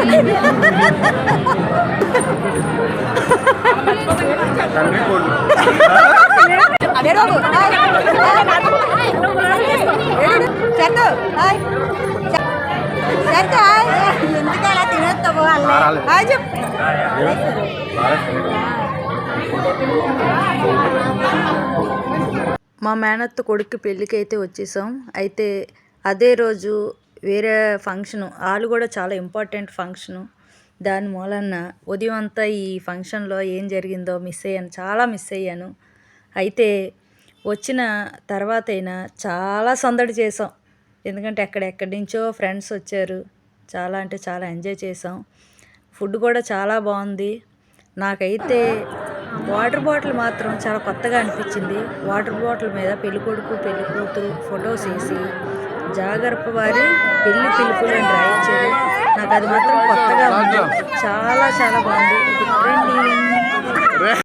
ఎందుకు అలా తినేస్తావు అల్లే చెప్పు. మా మేనత్త కొడుకు పెళ్ళికి అయితే వచ్చేసాం. అయితే అదే రోజు వేరే ఫంక్షను, వాళ్ళు కూడా చాలా ఇంపార్టెంట్ ఫంక్షను. దాని మూలన ఉదయం అంతా ఈ ఫంక్షన్లో ఏం జరిగిందో మిస్ అయ్యాను, చాలా మిస్ అయ్యాను. అయితే వచ్చిన తర్వాత అయినా చాలా సందడి చేసాం. ఎందుకంటే ఎక్కడెక్కడి నుంచో ఫ్రెండ్స్ వచ్చారు. చాలా అంటే చాలా ఎంజాయ్ చేసాం. ఫుడ్ కూడా చాలా బాగుంది. నాకైతే వాటర్ బాటిల్ మాత్రం చాలా కొత్తగా అనిపించింది. వాటర్ బాటిల్ మీద పెళ్ళికొడుకు పెళ్ళికూతురు ఫొటోస్ వేసి జాగరపు వారి పెళ్లి పిలుపులు అని రాయించారు. నాకు అది మాత్రం కొత్తగా ఉంది. చాలా చాలా బాగుంది. ఇది ట్రెండింగ్.